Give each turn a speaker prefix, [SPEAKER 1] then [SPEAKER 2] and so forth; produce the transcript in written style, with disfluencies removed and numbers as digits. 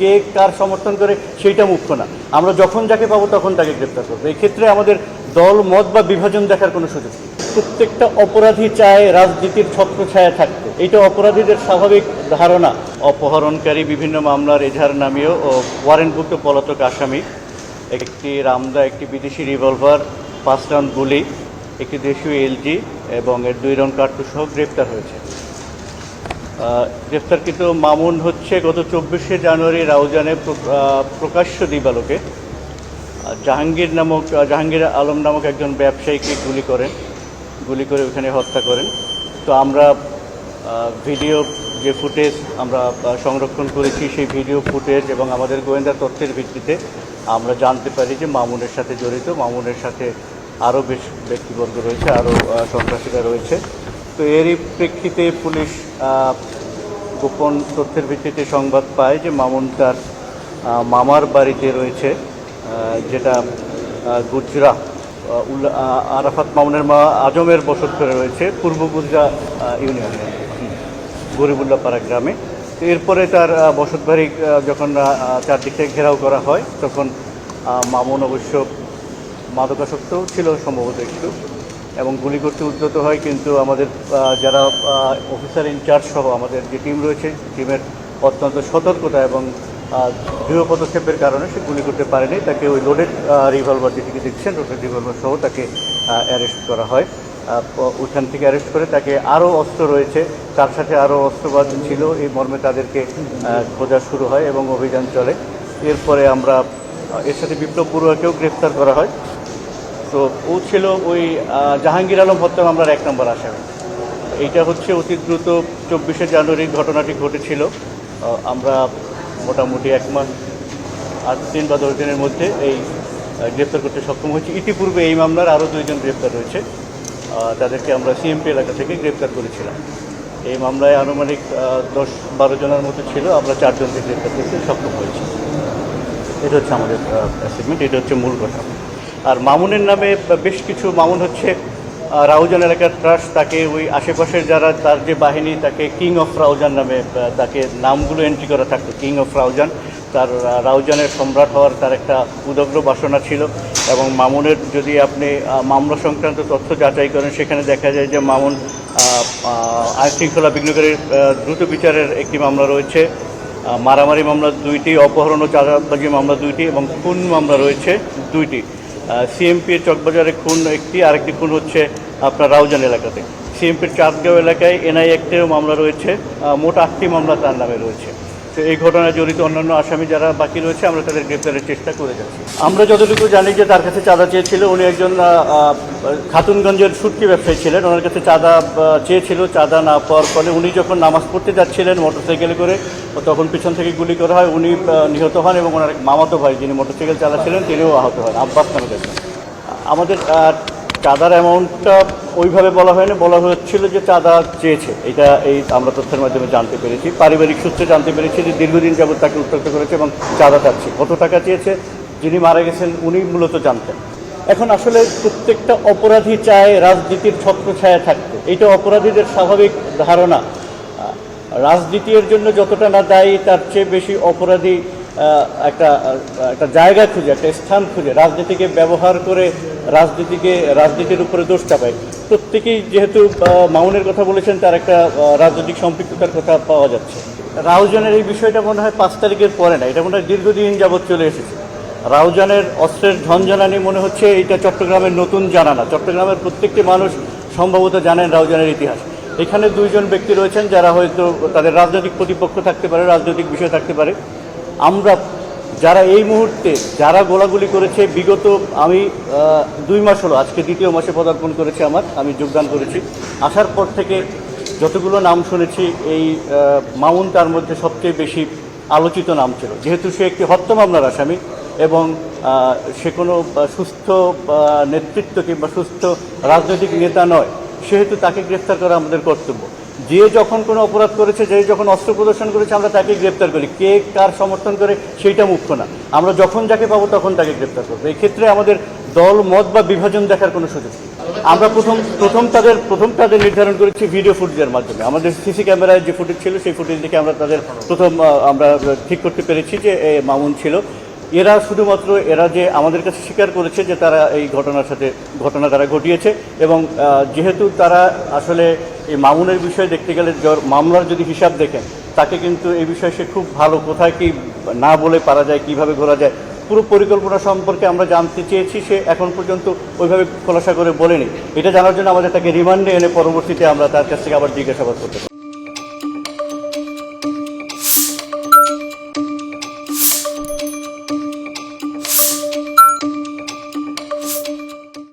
[SPEAKER 1] কে কার সমর্থন করে সেইটা মুখ্য না, আমরা যখন যাকে পাবো তখন তাকে গ্রেপ্তার করবো। এই ক্ষেত্রে আমাদের দল মত বা বিভাজন দেখার কোনো সুযোগ নেই। প্রত্যেকটা অপরাধী চায় রাজনীতির ছত্রছায়া থাকতে, এটা অপরাধীদের স্বাভাবিক ধারণা। অপহরণকারী বিভিন্ন মামলার এজাহার নামীয় ও ওয়ারেন্টভুক্ত পলাতক আসামি, একটি রামদা, একটি বিদেশি রিভলভার, 5 রাউন্ড গুলি, একটি দেশীয় এলজি এবং এর 2 রাউন্ড কার্তুজ সহ গ্রেপ্তার হয়েছে। গ্রেপ্তারকৃত মামুন হচ্ছে গত 24শে জানুয়ারি রাউজানে প্রকাশ্য দিবালোকে জাহাঙ্গীর আলম নামক একজন ব্যবসায়ীকে গুলি করে ওখানে হত্যা করেন। তো আমরা ভিডিও যে ফুটেজ আমরা সংরক্ষণ করেছি, সেই ভিডিও ফুটেজ এবং আমাদের গোয়েন্দা তথ্যের ভিত্তিতে আমরা জানতে পারি যে মামুনের সাথে জড়িত, মামুনের সাথে আরও বেশ ব্যক্তিবর্গ রয়েছে, আরও সন্ত্রাসীরা রয়েছে। তো এরই প্রেক্ষিতে পুলিশ গোপন তথ্যের ভিত্তিতে সংবাদ পায় যে মামুন তার মামার বাড়িতে রয়েছে, যেটা গুজরা আরাফাত মামুনের মা আজমের বসত করে রয়েছে পূর্ব গুজরা ইউনিয়নে গরিবুল্লাহ পাড়া গ্রামে। তো এরপরে তার বসত বাড়ি যখন চারদিকে ঘেরাও করা হয়, তখন মামুন অবশ্য মাদকাসক্তও ছিল সম্ভবত একটু, এবং গুলি করতে উদ্যত হয়। কিন্তু আমাদের যারা অফিসার ইনচার্জ সহ আমাদের যে টিম রয়েছে, টিমের অত্যন্ত সতর্কতা এবং দৃঢ় পদক্ষেপের কারণে সে গুলি করতে পারেনি। তাকে ওই লোডেড রিভলভার যেটিকে দেখছেন, লোডেড রিভলভার সহ তাকে অ্যারেস্ট করা হয়। ওইখান থেকে অ্যারেস্ট করে তাকে আরও অস্ত্র রয়েছে, তার সাথে আরও অস্ত্রবাদ ছিল, এই মর্মে তাদেরকে খোঁজা শুরু হয় এবং অভিযান চলে। এরপরে আমরা এর সাথে বিপ্লব বড়ুয়াকেও গ্রেফতার করা হয়। তো ও ছিল ওই জাহাঙ্গীর আলম হত্যা মামলার 1 নম্বর আসামি। এইটা হচ্ছে অতি দ্রুত 24শে জানুয়ারি ঘটনাটি ঘটেছিল। আমরা মোটামুটি 1 মাস 8 দিন বা 10 দিনের মধ্যে এই গ্রেপ্তার করতে সক্ষম হয়েছি। ইতিপূর্বে এই মামলার আরও 2 জন গ্রেপ্তার রয়েছে, তাদেরকে আমরা সিএমপি এলাকা থেকে গ্রেপ্তার করেছিলাম। এই মামলায় আনুমানিক 10-12 জনের মতো ছিল, আমরা 4 জনকে গ্রেপ্তার করতে সক্ষম হয়েছি। এটা হচ্ছে আমাদের অ্যাচিভমেন্ট, এটা হচ্ছে মূল কথা। আর মামুনের নামে বেশ কিছু, মামুন হচ্ছে রাউজান এলাকার ট্রাস্ট, তাকে ওই আশেপাশের যারা তার যে বাহিনী, তাকে কিং অফ রাউজান নামে তাকে নামগুলো এন্ট্রি করা থাকতো, কিং অফ রাউজান। তার রাউজানের সম্রাট হওয়ার তার একটা উদগ্র বাসনা ছিল। এবং মামুনের যদি আপনি মামলা সংক্রান্ত তথ্য যাচাই করেন, সেখানে দেখা যায় যে মামুন আইনশৃঙ্খলা বিঘ্নকারীর দ্রুত বিচারের একটি মামলা রয়েছে, মারামারি মামলা 2টি, অপহরণ ও চাঁদাবাজি মামলা 2টি এবং খুন মামলা রয়েছে 2টি। সিএমপির চকবাজারে খুন একটি, আরেকটি খুন হচ্ছে আপনার রাউজান এলাকাতে। সিএমপির চাঁদগাঁও এলাকায় এনআই অ্যাক্টেও মামলা রয়েছে, মোট 8টি মামলা তার নামে রয়েছে। তো এই ঘটনায় জড়িত অন্যান্য আসামি যারা বাকি রয়েছে, আমরা তাদের গ্রেপ্তারের চেষ্টা করে যাচ্ছি। আমরা যতটুকু জানি যে তার কাছে চাঁদা চেয়েছিল, উনি একজন খাতুনগঞ্জের সুটকি ব্যবসায়ী ছিলেন, ওনার কাছে চাঁদা চেয়েছিল। চাঁদা না পাওয়ার ফলে উনি যখন নামাজ পড়তে যাচ্ছিলেন মোটরসাইকেলে করে, তখন পিছন থেকে গুলি করা হয়, উনি নিহত হন এবং ওনার মামাতো ভাই যিনি মোটরসাইকেল চালাচ্ছিলেন তিনিও আহত হন, আব্বাস নামে দেখবেন। আমাদের চাঁদার অ্যামাউন্টটা ওইভাবে বলা হয়নি, বলা হচ্ছিল যে চাঁদা চেয়েছে, এটা আমরা তথ্যের মাধ্যমে জানতে পেরেছি, পারিবারিক সূত্রে জানতে পেরেছি যে দীর্ঘদিন যাবৎ তাকে উত্ত্যক্ত করেছে এবং চাঁদা চাচ্ছে। কত টাকা চেয়েছে যিনি মারা গেছেন উনি মূলত জানতেন। এখন আসলে প্রত্যেকটা অপরাধী চায় রাজনীতির ছত্রছায়া থাকতে, এটা অপরাধীদের স্বাভাবিক ধারণা। রাজনীতি এর জন্য যতটা না দায়ী, তার চেয়ে বেশি অপরাধী একটা জায়গা খুঁজে, একটা স্থান খুঁজে রাজনীতিকে ব্যবহার করে রাজনীতির উপরে দোষ চাপায়। প্রত্যেকেই যেহেতু মামুনের কথা বলেছেন, তার একটা রাজনৈতিক সম্পৃক্ততার কথা পাওয়া যাচ্ছে। রাউজানের এই বিষয়টা মনে হয় 5 তারিখের পরে না, এটা মনে হয় দীর্ঘদিন যাবৎ চলে এসেছে। রাউজানের অস্ত্রের ঝনঝনানি মনে হচ্ছে এটা চট্টগ্রামের নতুন জানা না। চট্টগ্রামের প্রত্যেকটি মানুষ সম্ভবত জানেন রাউজানের ইতিহাস। এখানে 2 জন ব্যক্তি রয়েছেন যারা হয়তো তাদের রাজনৈতিক প্রতিপক্ষ থাকতে পারে, রাজনৈতিক বিষয় থাকতে পারে। আমরা যারা এই মুহূর্তে যারা গোলাগুলি করেছে, বিগত আমি 2 মাস হলো, আজকে 2য় মাসে পদার্পণ করেছে আমি যোগদান করেছি। আসার পর থেকে যতগুলো নাম শুনেছি, এই মামুন তার মধ্যে সবচেয়ে বেশি আলোচিত নাম ছিল। যেহেতু সে একটি হত্যা মামলার আসামি এবং সে কোনো সুস্থ নেতৃত্ব কিংবা সুস্থ রাজনৈতিক নেতা নয়, সেহেতু তাকে গ্রেফতার করা আমাদের কর্তব্য। যে যখন কোনো অপরাধ করেছে, যে যখন অস্ত্র প্রদর্শন করেছে, আমরা তাকে গ্রেপ্তার করি। কে কার সমর্থন করে সেইটা মুখ্য না, আমরা যখন যাকে পাবো তখন তাকে গ্রেপ্তার করবো। এই ক্ষেত্রে আমাদের দল মত বা বিভাজন দেখার কোনো সুযোগ নেই। আমরা প্রথম তাদের নির্ধারণ করেছি ভিডিও ফুটেজের মাধ্যমে। আমাদের সিসি ক্যামেরায় যে ফুটেজ ছিল সেই ফুটেজ দেখে আমরা তাদের প্রথম আমরা ঠিক করতে পেরেছি যে মামুন ছিল। এরা শুধুমাত্র যে আমাদের কাছে স্বীকার করেছে যে তারা এই ঘটনা তারা ঘটিয়েছে, এবং যেহেতু তারা আসলে এই মামুনের বিষয়ে দেখতে গেলে মামলার যদি হিসাব দেখেন, তাকে কিন্তু এই বিষয়ে সে খুব ভালো, কোথায় কি না বলে পারা যায়, কিভাবে করা যায়, পুরো পরিকল্পনা সম্পর্কে আমরা জানতে চেয়েছি। সে এখন পর্যন্ত ওইভাবে খোলাসা করে বলেনি। এটা জানার জন্য আমাদের তাকে রিমান্ডে এনে পরবর্তীতে আমরা তার কাছ থেকে আবার জিজ্ঞাসাবাদ করতে পারি।